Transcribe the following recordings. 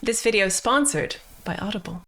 This video is sponsored by Audible.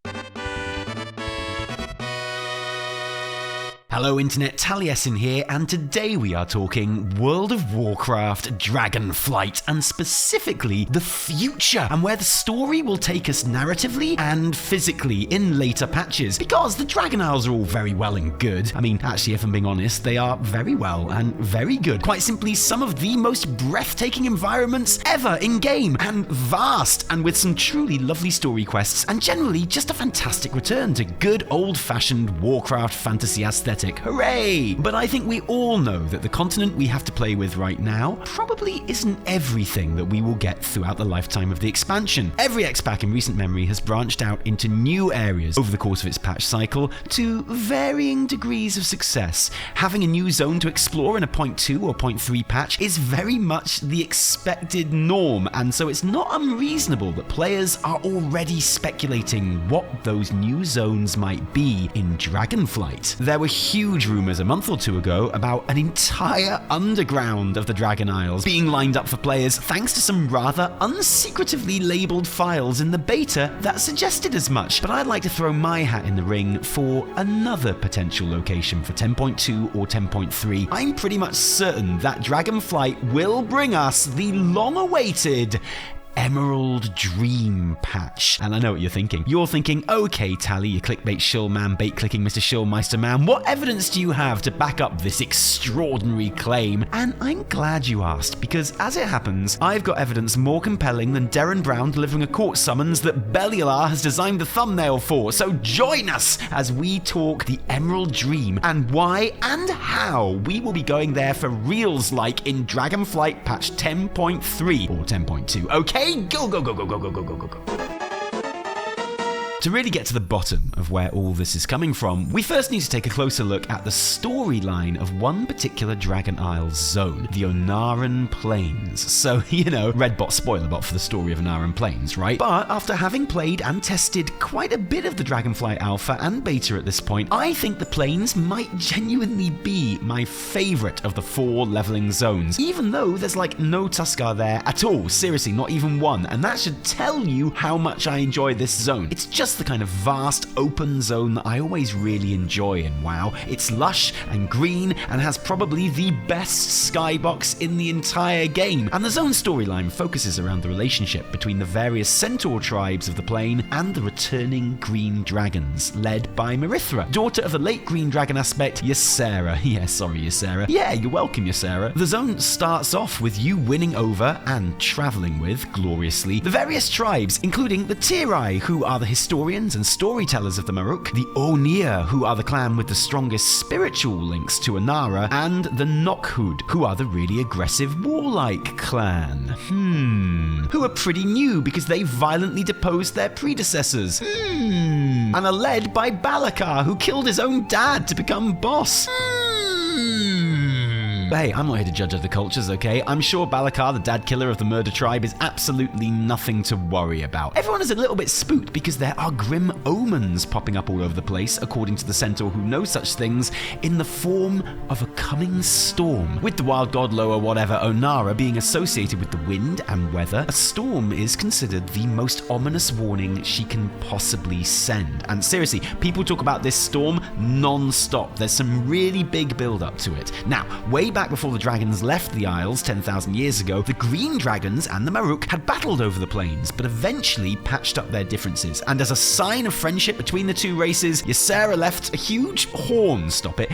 Hello Internet, Taliesin here, and today we are talking World of Warcraft Dragonflight, and specifically the future, and where the story will take us narratively and physically in later patches, because the Dragon Isles are all very well and good. I mean, actually, if I'm being honest, they are very well and very good. Quite simply, some of the most breathtaking environments ever in-game, and vast, and with some truly lovely story quests, and generally just a fantastic return to good old-fashioned Warcraft fantasy aesthetic. Hooray! But I think we all know that the continent we have to play with right now probably isn't everything that we will get throughout the lifetime of the expansion. Every X-Pack in recent memory has branched out into new areas over the course of its patch cycle to varying degrees of success. Having a new zone to explore in a 0.2 or 0.3 patch is very much the expected norm, and so it's not unreasonable that players are already speculating what those new zones might be in Dragonflight. There were huge rumours a month or two ago about an entire underground of the Dragon Isles being lined up for players thanks to some rather unsecretively labelled files in the beta that suggested as much. But I'd like to throw my hat in the ring for another potential location for 10.2 or 10.3. I'm pretty much certain that Dragonflight will bring us the long-awaited Emerald Dream patch. And I know what you're thinking. You're thinking, okay, Tally, you clickbait shill man, bait clicking Mr. Shillmeister man, what evidence do you have to back up this extraordinary claim? And I'm glad you asked, because as it happens, I've got evidence more compelling than Darren Brown delivering a court summons that Belialar has designed the thumbnail for. So join us as we talk the Emerald Dream and why and how we will be going there for reals like in Dragonflight patch 10.3 or 10.2. Okay? Go, go, go, go, go, go, go, go, go, go. To really get to the bottom of where all this is coming from, we first need to take a closer look at the storyline of one particular Dragon Isles zone, the Onaran Plains. So, red bot spoiler bot for the story of Onaran Plains, right? But after having played and tested quite a bit of the Dragonflight Alpha and Beta at this point, I think the Plains might genuinely be my favourite of the 4 levelling zones, even though there's no Tuskar there at all, seriously, not even one, and that should tell you how much I enjoy this zone. It's just the kind of vast open zone that I always really enjoy in WoW. It's lush and green and has probably the best skybox in the entire game, and the zone storyline focuses around the relationship between the various centaur tribes of the plain and the returning green dragons, led by Marithra, daughter of the late green dragon aspect, Ysera. Ysera. Yeah, you're welcome, Ysera. The zone starts off with you winning over and travelling with, gloriously, the various tribes, including the Tirai, who are the historians and storytellers of the Maruk, the Onir, who are the clan with the strongest spiritual links to Anara, and the Nokhud, who are the really aggressive warlike clan. Who are pretty new because they violently deposed their predecessors. And are led by Balakar, who killed his own dad to become boss. Hey, I'm not here to judge other cultures, okay? I'm sure Balakar, the dad killer of the murder tribe, is absolutely nothing to worry about. Everyone is a little bit spooked because there are grim omens popping up all over the place, according to the centaur who know such things, in the form of a coming storm. With the wild god lower whatever Onara being associated with the wind and weather, a storm is considered the most ominous warning she can possibly send. And seriously, people talk about this storm non-stop. There's some really big build-up to it. Now, way back before the dragons left the Isles 10,000 years ago, the green dragons and the Maruk had battled over the plains, but eventually patched up their differences. And as a sign of friendship between the two races, Ysera left a huge horn,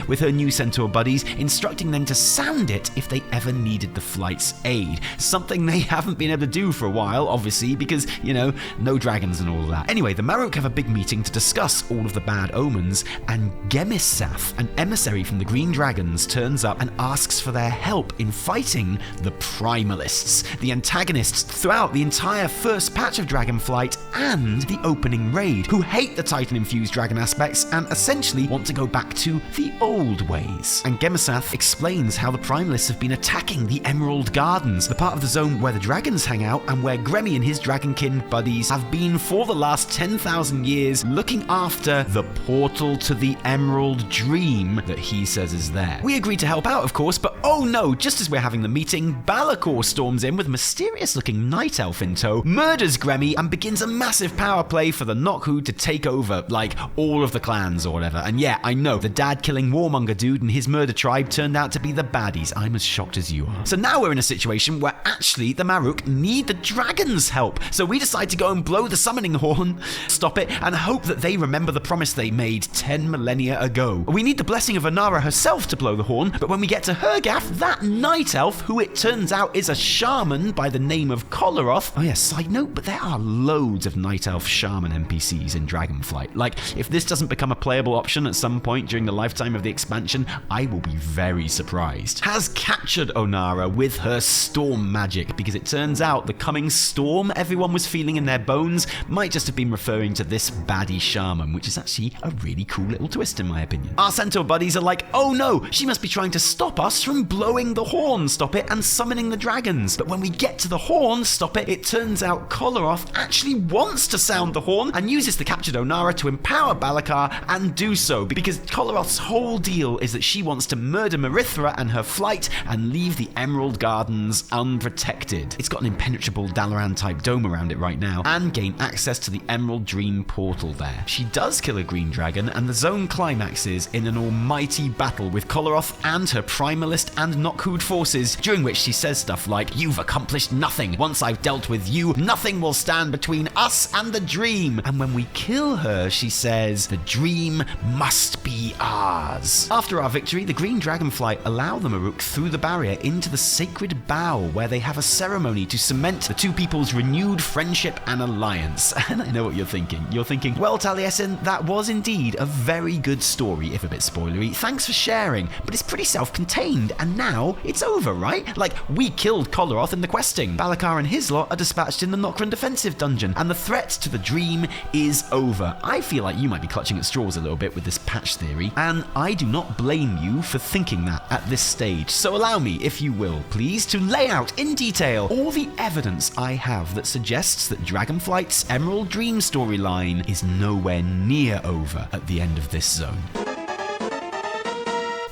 with her new centaur buddies, instructing them to sound it if they ever needed the flight's aid. Something they haven't been able to do for a while, obviously, because, no dragons and all of that. Anyway, the Maruk have a big meeting to discuss all of the bad omens, and Gemisath, an emissary from the green dragons, turns up and asks for their help in fighting the Primalists, the antagonists throughout the entire first patch of Dragonflight and the opening raid, who hate the Titan-infused dragon aspects and essentially want to go back to the old ways. And Gemisath explains how the Primalists have been attacking the Emerald Gardens, the part of the zone where the dragons hang out and where Gremmy and his dragonkin buddies have been for the last 10,000 years looking after the portal to the Emerald Dream that he says is there. We agreed to help out, of course, But oh no, just as we're having the meeting, Balakor storms in with a mysterious-looking night elf in tow, murders Gremmy, and begins a massive power play for the Nokhu to take over, like, all of the clans or whatever. And yeah, I know, the dad-killing warmonger dude and his murder tribe turned out to be the baddies. I'm as shocked as you are. So now we're in a situation where actually the Maruk need the dragon's help. So we decide to go and blow the summoning horn, stop it, and hope that they remember the promise they made 10 millennia ago. We need the blessing of Anara herself to blow the horn, but when we get to her gaff, that night elf, who it turns out is a shaman by the name of Kolaroth. Oh yeah, side note, but there are loads of Night Elf Shaman NPCs in Dragonflight. Like, if this doesn't become a playable option at some point during the lifetime of the expansion, I will be very surprised. Has captured Onara with her storm magic, because it turns out the coming storm everyone was feeling in their bones might just have been referring to this baddie shaman, which is actually a really cool little twist in my opinion. Our centaur buddies are like, oh no, she must be trying to stop us from blowing the horn, stop it, and summoning the dragons. But when we get to the horn, stop it, it turns out Kolaroth actually wants to sound the horn and uses the captured Onara to empower Balakar and do so, because Kolaroth's whole deal is that she wants to murder Marithra and her flight and leave the Emerald Gardens unprotected. It's got an impenetrable Dalaran-type dome around it right now, and gain access to the Emerald Dream portal there. She does kill a green dragon, and the zone climaxes in an almighty battle with Kolaroth and her Primalist and Nokhud forces, during which she says stuff like, "You've accomplished nothing. Once I've dealt with you, nothing will stand between us and the dream." And when we kill her, she says, "The dream must be ours." After our victory, the Green Dragonflight allow the Maruk through the barrier into the Sacred Bow, where they have a ceremony to cement the two people's renewed friendship and alliance. And I know what you're thinking. You're thinking, well, Taliesin, that was indeed a very good story, if a bit spoilery. Thanks for sharing, but it's pretty self-contained, and now it's over, right? Like, we killed Kolaroth in the questing. Balakar and his lot are dispatched in the Nokran defensive dungeon, and the threat to the dream is over. I feel like you might be clutching at straws a little bit with this patch theory, and I do not blame you for thinking that at this stage. So allow me, if you will, please, to lay out in detail all the evidence I have that suggests that Dragonflight's Emerald Dream storyline is nowhere near over at the end of this zone.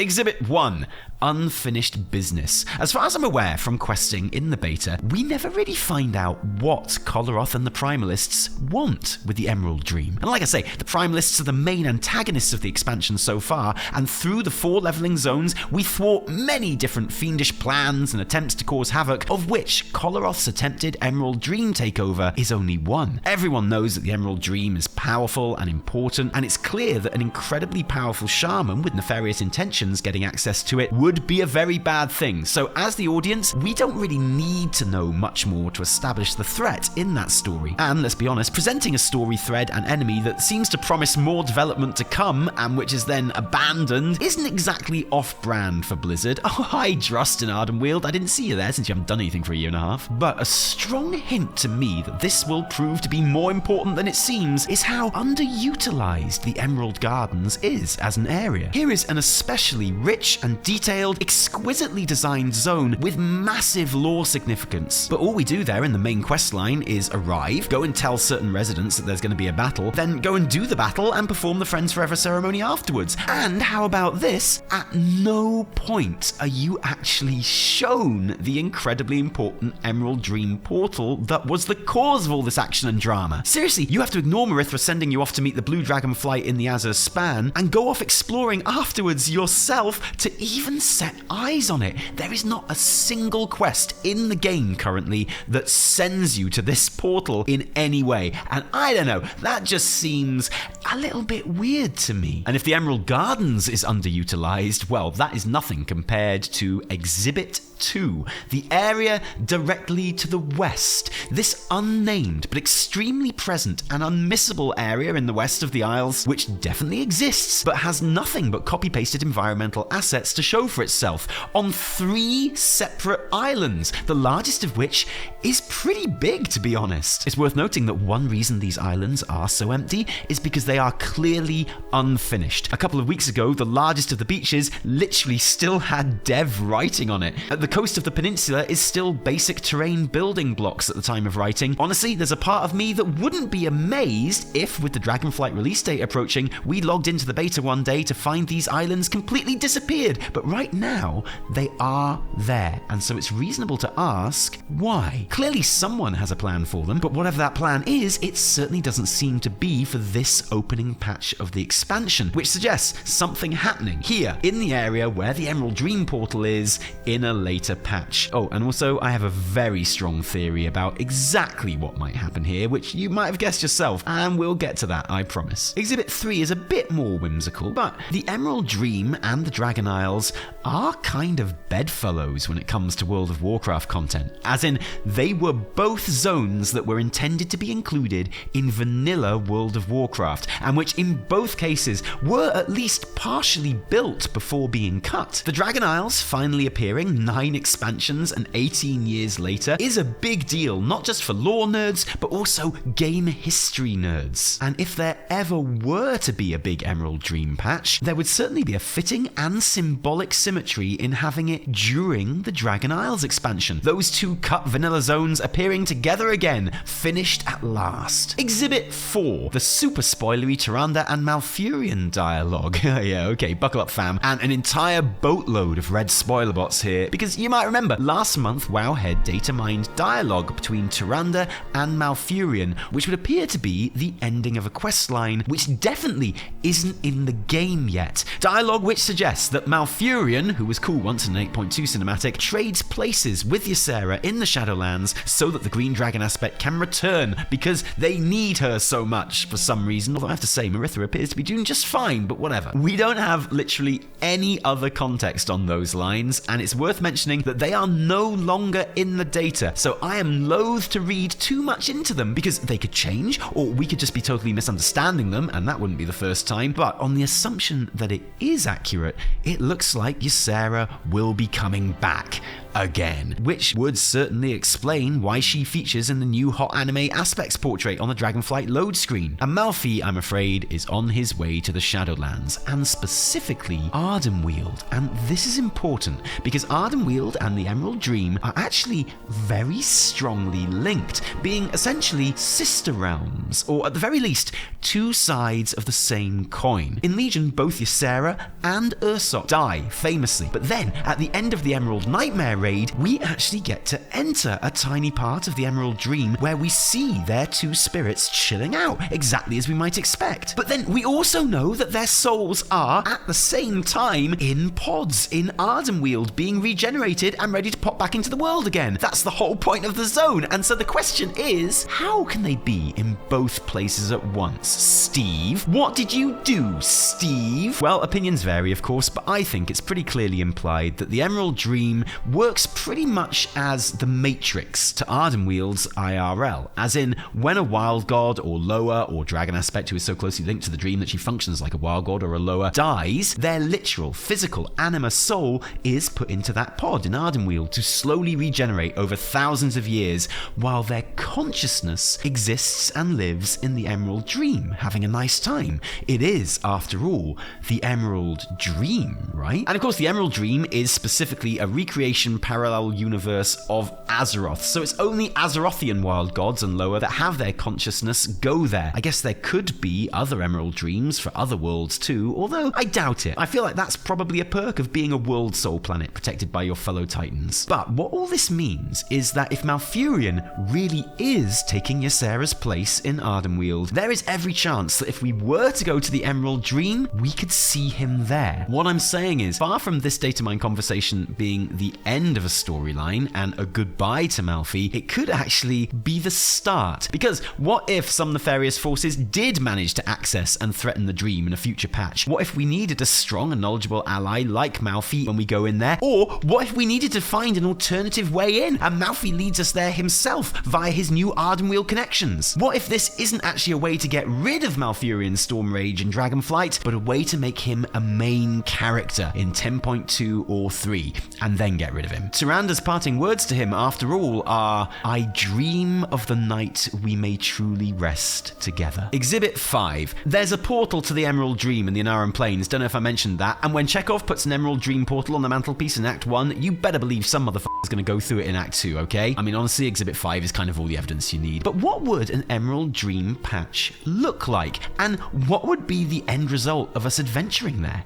Exhibit 1. Unfinished business. As far as I'm aware from questing in the beta, we never really find out what Kolaroth and the Primalists want with the Emerald Dream. And like I say, the Primalists are the main antagonists of the expansion so far, and through the 4 leveling zones, we thwart many different fiendish plans and attempts to cause havoc, of which Kolaroth's attempted Emerald Dream takeover is only one. Everyone knows that the Emerald Dream is powerful and important, and it's clear that an incredibly powerful shaman with nefarious intentions getting access to it would be a very bad thing. So as the audience, we don't really need to know much more to establish the threat in that story. And let's be honest, presenting a story thread and enemy that seems to promise more development to come and which is then abandoned isn't exactly off-brand for Blizzard. Oh, hi, Drust and Ardenweald. I didn't see you there since you haven't done anything for a year and a half. But a strong hint to me that this will prove to be more important than it seems is how underutilized the Emerald Gardens is as an area. Here is an especially rich and detailed, exquisitely designed zone with massive lore significance. But all we do there in the main quest line is arrive, go and tell certain residents that there's going to be a battle, then go and do the battle and perform the Friends Forever ceremony afterwards. And how about this? At no point are you actually shown the incredibly important Emerald Dream portal that was the cause of all this action and drama. Seriously, you have to ignore Marithra sending you off to meet the Blue Dragonflight in the Azure Span and go off exploring afterwards yourself to even set eyes on it. There is not a single quest in the game currently that sends you to this portal in any way. And I don't know, that just seems a little bit weird to me. And if the Emerald Gardens is underutilized, well, that is nothing compared to Exhibit 2, the area directly to the west. This unnamed but extremely present and unmissable area in the west of the Isles, which definitely exists, but has nothing but copy-pasted environmental assets to show for itself on 3 separate islands, the largest of which is pretty big, to be honest. It's worth noting that one reason these islands are so empty is because they are clearly unfinished. A couple of weeks ago, the largest of the beaches literally still had dev writing on it. The coast of the peninsula is still basic terrain building blocks at the time of writing. Honestly, there's a part of me that wouldn't be amazed if, with the Dragonflight release date approaching, we logged into the beta one day to find these islands completely disappeared. But right now, they are there, and so it's reasonable to ask, why? Clearly someone has a plan for them, but whatever that plan is, it certainly doesn't seem to be for this opening patch of the expansion, which suggests something happening here in the area where the Emerald Dream portal is in a later patch. Oh, and also I have a very strong theory about exactly what might happen here, which you might have guessed yourself, and we'll get to that, I promise. Exhibit 3 is a bit more whimsical, but the Emerald Dream and the Dragon Isles are kind of bedfellows when it comes to World of Warcraft content, as in they were both zones that were intended to be included in vanilla World of Warcraft, and which in both cases were at least partially built before being cut. The Dragon Isles finally appearing 9 expansions and 18 years later is a big deal, not just for lore nerds, but also game history nerds. And if there ever were to be a big Emerald Dream patch, there would certainly be a fitting and symbolic symmetry in having it during the Dragon Isles expansion. Those two cut vanilla zones appearing together again, finished at last. Exhibit 4, the super spoilery Tyrande and Malfurion dialogue. Yeah, okay, buckle up fam. And an entire boatload of red spoiler bots here, because you might remember last month Wowhead data mined dialogue between Tyrande and Malfurion, which would appear to be the ending of a questline, which definitely isn't in the game yet. Dialogue which suggests that Malfurion, who was cool once in an 8.2 cinematic, trades places with Ysera in the Shadowlands so that the Green Dragon aspect can return, because they need her so much for some reason. Although I have to say, Marithra appears to be doing just fine, but whatever. We don't have literally any other context on those lines, and it's worth mentioning that they are no longer in the data, so I am loath to read too much into them, because they could change, or we could just be totally misunderstanding them, and that wouldn't be the first time. But on the assumption that it is accurate, it looks like Ysera will be coming back again, which would certainly explain why she features in the new hot anime aspects portrait on the Dragonflight load screen. And Malfi, I'm afraid, is on his way to the Shadowlands, and specifically Ardenweald. And this is important because Ardenweald and the Emerald Dream are actually very strongly linked, being essentially sister realms, or at the very least, two sides of the same coin. In Legion, both Ysera and Ursok die famously, but then at the end of the Emerald Nightmare Raid, we actually get to enter a tiny part of the Emerald Dream where we see their two spirits chilling out, exactly as we might expect. But then we also know that their souls are, at the same time, in pods in Ardenweald, being regenerated and ready to pop back into the world again. That's the whole point of the zone, and so the question is, how can they be in both places at once? Steve? What did you do, Steve? Well, opinions vary, of course, but I think it's pretty clearly implied that the Emerald Dream works pretty much as the Matrix to Ardenweald's IRL, as in, when a wild god or lower or dragon aspect who is so closely linked to the dream that she functions like a wild god or a lower dies, their literal physical anima soul is put into that pod in Ardenweald to slowly regenerate over thousands of years, while their consciousness exists and lives in the Emerald Dream, having a nice time. It is, after all, the Emerald Dream, right? And of course, the Emerald Dream is specifically a recreation parallel universe of Azeroth, so it's only Azerothian wild gods and lower that have their consciousness go there. I guess there could be other Emerald Dreams for other worlds too, although I doubt it. I feel like that's probably a perk of being a world soul planet protected by your fellow titans. But what all this means is that if Malfurion really is taking Ysera's place in Ardenweald, there is every chance that if we were to go to the Emerald Dream, we could see him there. What I'm saying is, far from this datamine conversation being the end of a storyline and a goodbye to Malfi, it could actually be the start. Because what if some nefarious forces did manage to access and threaten the Dream in a future patch? What if we needed a strong and knowledgeable ally like Malfi when we go in there? Or what if we needed to find an alternative way in and Malfi leads us there himself via his new Ardenweald connections? What if this isn't actually a way to get rid of Malfurion's Stormrage and Dragonflight, but a way to make him a main character in 10.2 or 3, and then get rid of him? him. Tyranda's parting words to him, after all, are, "I dream of the night we may truly rest together." Exhibit 5. There's a portal to the Emerald Dream in the Anaran Plains. Don't know if I mentioned that. And when Chekhov puts an Emerald Dream portal on the mantelpiece in Act 1, you better believe some motherfucker's gonna go through it in Act 2, okay? I mean, honestly, Exhibit 5 is kind of all the evidence you need. But what would an Emerald Dream patch look like? And what would be the end result of us adventuring there?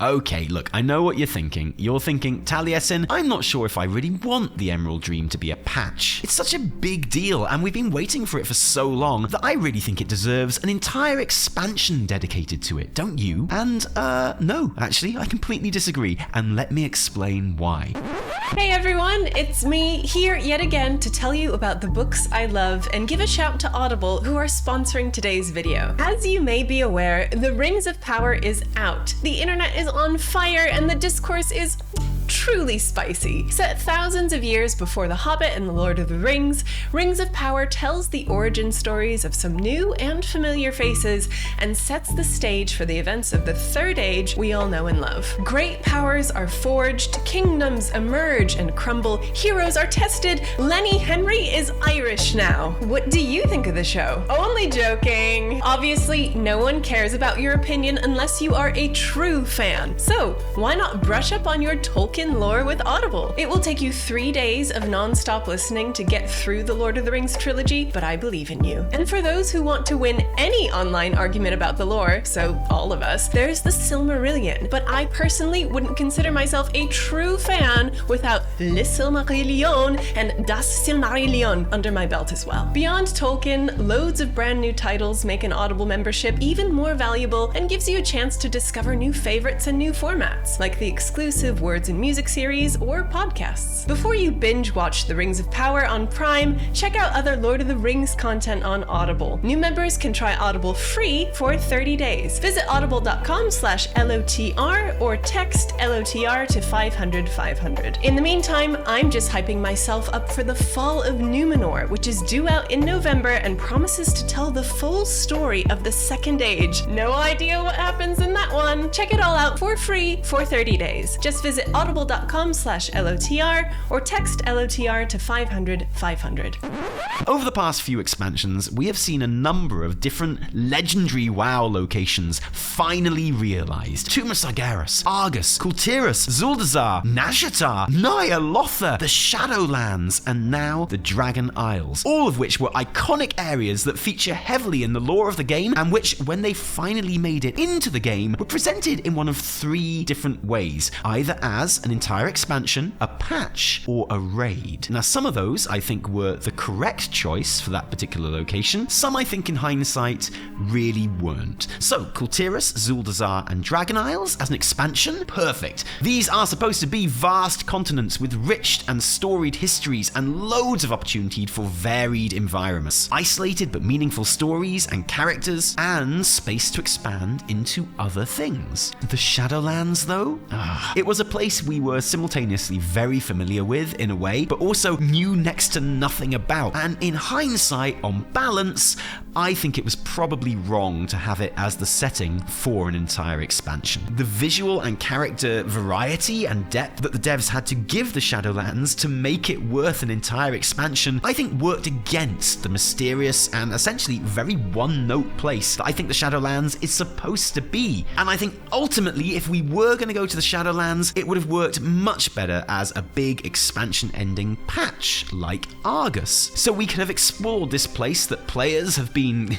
Okay, look, I know what you're thinking. You're thinking, Taliesin, I'm not sure if I really want the Emerald Dream to be a patch. It's such a big deal, and we've been waiting for it for so long that I really think it deserves an entire expansion dedicated to it, don't you? And, no, actually, I completely disagree, and let me explain why. Hey everyone, it's me here yet again to tell you about the books I love and give a shout to Audible, who are sponsoring today's video. As you may be aware, The Rings of Power is out. The internet is on fire and the discourse is truly spicy. Set thousands of years before The Hobbit and The Lord of the Rings, Rings of Power tells the origin stories of some new and familiar faces and sets the stage for the events of the Third Age we all know and love. Great powers are forged, kingdoms emerge and crumble, heroes are tested, Lenny Henry is Irish now. What do you think of the show? Only joking! Obviously, no one cares about your opinion unless you are a true fan. So, why not brush up on your Tolkien lore with Audible? It will take you 3 days of non-stop listening to get through the Lord of the Rings trilogy, but I believe in you. And for those who want to win any online argument about the lore, so all of us, there's the Silmarillion. But I personally wouldn't consider myself a true fan without Le Silmarillion and Das Silmarillion under my belt as well. Beyond Tolkien, loads of brand new titles make an Audible membership even more valuable and gives you a chance to discover new favorites and new formats, like the exclusive Words and Music series or podcasts. Before you binge watch The Rings of Power on Prime, check out other Lord of the Rings content on Audible. New members can try Audible free for 30 days. Visit audible.com/LOTR or text LOTR to 500 500. In the meantime, I'm just hyping myself up for the Fall of Numenor, which is due out in November and promises to tell the full story of the Second Age. No idea what happens in that one. Check it all out for free for 30 days. Just visit audible.com/LOTR or text LOTR to 500 500. Over the past few expansions, we have seen a number of different legendary WoW locations finally realized. Tuma Sargeras, Argus, Kultiras, Zuldazar, Nashatar, Nyarlathotep, the Shadowlands, and now the Dragon Isles, all of which were iconic areas that feature heavily in the lore of the game and which, when they finally made it into the game, were presented in one of 3 different ways, either as an entire expansion, a patch, or a raid. Now, some of those I think were the correct choice for that particular location. Some I think in hindsight really weren't. So, Kultiras, Zuldazar, and Dragon Isles as an expansion? Perfect. These are supposed to be vast continents with rich and storied histories and loads of opportunity for varied environments. Isolated but meaningful stories and characters, and space to expand into other things. The Shadowlands, though? It was a place we were simultaneously very familiar with, in a way, but also knew next to nothing about. And in hindsight, on balance, I think it was probably wrong to have it as the setting for an entire expansion. The visual and character variety and depth that the devs had to give the Shadowlands to make it worth an entire expansion, I think worked against the mysterious and essentially very one-note place that I think the Shadowlands is supposed to be. And I think ultimately, if we were going to go to the Shadowlands, it would have worked much better as a big expansion-ending patch, like Argus. So we could have explored this place that players have been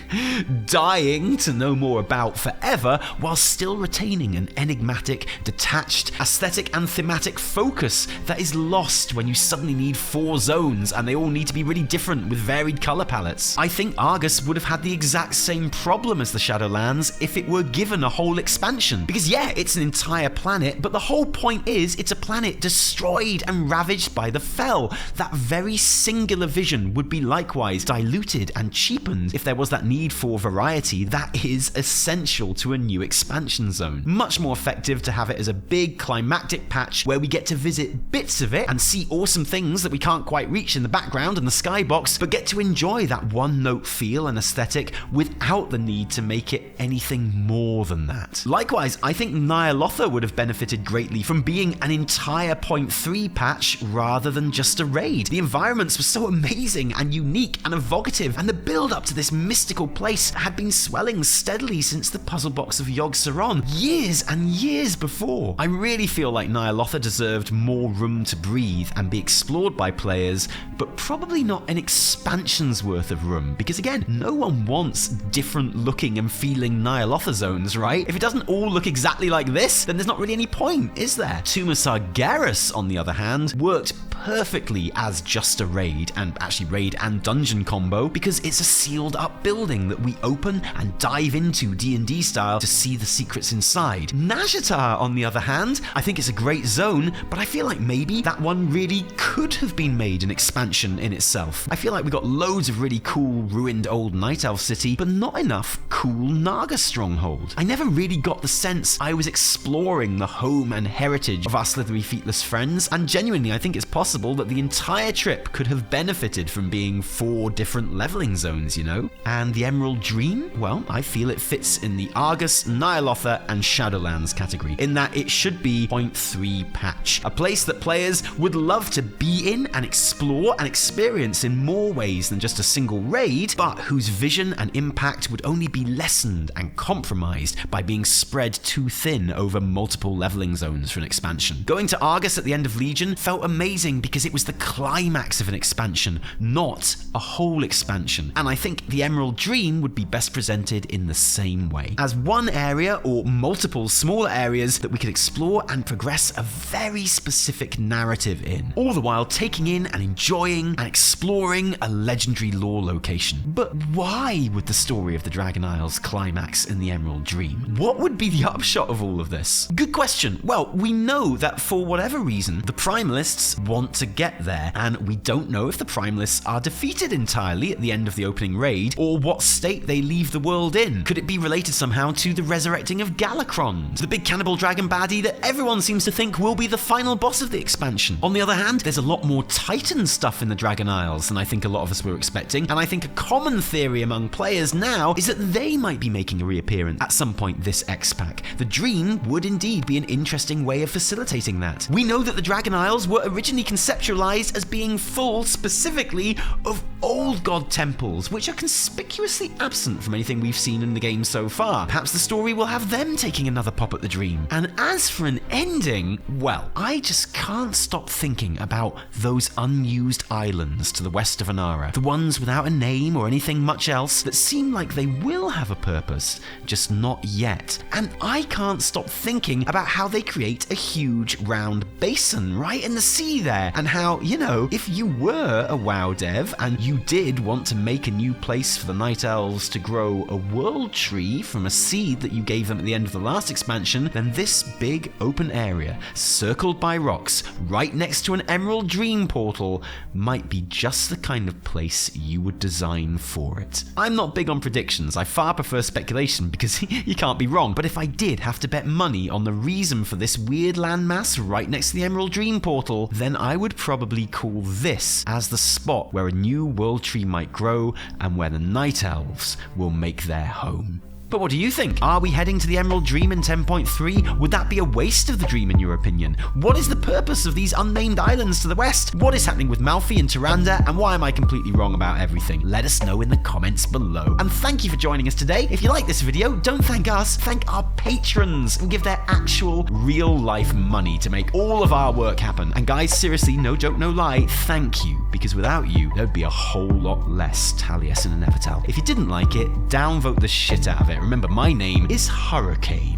dying to know more about forever, while still retaining an enigmatic, detached, aesthetic and thematic focus that is lost when you suddenly need 4 zones and they all need to be really different with varied color palettes. I think Argus would have had the exact same problem as the Shadowlands if it were given a whole expansion. Because yeah, it's an entire planet, but the whole point is it's a planet destroyed and ravaged by the Fel. That very singular vision would be likewise diluted and cheapened if there was that need for variety that is essential to a new expansion zone. Much more effective to have it as a big climactic patch where we get to visit bits of it and see awesome things that we can't quite reach in the background and the skybox, but get to enjoy that one-note feel and aesthetic without the need to make it anything more than that. Likewise, I think Nyarlathotep would have benefited greatly from being an entire 0.3 patch rather than just a raid. The environments were so amazing and unique and evocative, and the build up to this mystical place had been swelling steadily since the puzzle box of Yogg-Saron, years and years before. I really feel like Ny'alotha deserved more room to breathe and be explored by players, but probably not an expansion's worth of room, because again, no one wants different looking and feeling Ny'alotha zones, right? If it doesn't all look exactly like this, then there's not really any point, is there? Tomb Sargeras, on the other hand, worked perfectly as just a raid, and actually raid and dungeon combo, because it's a sealed up building that we open and dive into D&D style to see the secrets inside. Nazjatar, on the other hand, I think it's a great zone, but I feel like maybe that one really could have been made an expansion in itself. I feel like we got loads of really cool ruined old Night Elf city, but not enough cool Naga stronghold. I never really got the sense I was exploring the home and heritage of our slithery feetless friends, and genuinely I think it's possible that the entire trip could have benefited from being 4 different leveling zones, you know? And the Emerald Dream? Well, I feel it fits in the Argus, Ny'alotha, and Shadowlands category, in that it should be 0.3 patch. A place that players would love to be in and explore and experience in more ways than just a single raid, but whose vision and impact would only be lessened and compromised by being spread too thin over multiple leveling zones for an expansion. Going to Argus at the end of Legion felt amazing because it was the climax of an expansion, not a whole expansion. And I think the Emerald Dream would be best presented in the same way, as one area or multiple smaller areas that we could explore and progress a very specific narrative in, all the while taking in and enjoying and exploring a legendary lore location. But why would the story of the Dragon Isles climax in the Emerald Dream? What would be the upshot of all of this? Good question. Well, we know that for whatever reason, the Primalists want to get there, and we don't know if the Primalists are defeated entirely at the end of the opening raid, or what state they leave the world in. Could it be related somehow to the resurrecting of Galakrond, the big cannibal dragon baddie that everyone seems to think will be the final boss of the expansion? On the other hand, there's a lot more Titan stuff in the Dragon Isles than I think a lot of us were expecting, and I think a common theory among players now is that they might be making a reappearance at some point this X-Pack. The Dream would indeed be an interesting way of facilitating that. We know that the Dragon Isles were originally conceptualized as being full specifically of old god temples, which are conspicuously absent from anything we've seen in the game so far. Perhaps the story will have them taking another pop at the Dream. And as for an ending, well, I just can't stop thinking about those unused islands to the west of Anara, the ones without a name or anything much else that seem like they will have a purpose, just not yet. And I can't stop thinking about how they create a huge round basin right in the sea there, and how, you know, if you were a WoW dev and you did want to make a new place for the Night Elves to grow a world tree from a seed that you gave them at the end of the last expansion, then this big open area, circled by rocks, right next to an Emerald Dream portal, might be just the kind of place you would design for it. I'm not big on predictions, I far prefer speculation because you can't be wrong, but if I did have to bet money on the reason for this weird landmass right next to the Emerald Dream portal, then I would probably call this as the spot where a new world tree might grow and where the Night Elves will make their home. But what do you think? Are we heading to the Emerald Dream in 10.3? Would that be a waste of the Dream in your opinion? What is the purpose of these unnamed islands to the west? What is happening with Malfi and Tyrande? And why am I completely wrong about everything? Let us know in the comments below. And thank you for joining us today. If you like this video, don't thank us, thank our patrons and give their actual real life money to make all of our work happen. And guys, seriously, no joke, no lie, thank you, because without you, there'd be a whole lot less Taliesin and Nevertell. If you didn't like it, downvote the shit out of it. Remember, my name is Hurricane.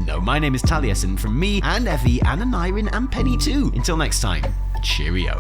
No, my name is Taliesin, from me and Evie and Anirin and Penny too. Until next time, cheerio.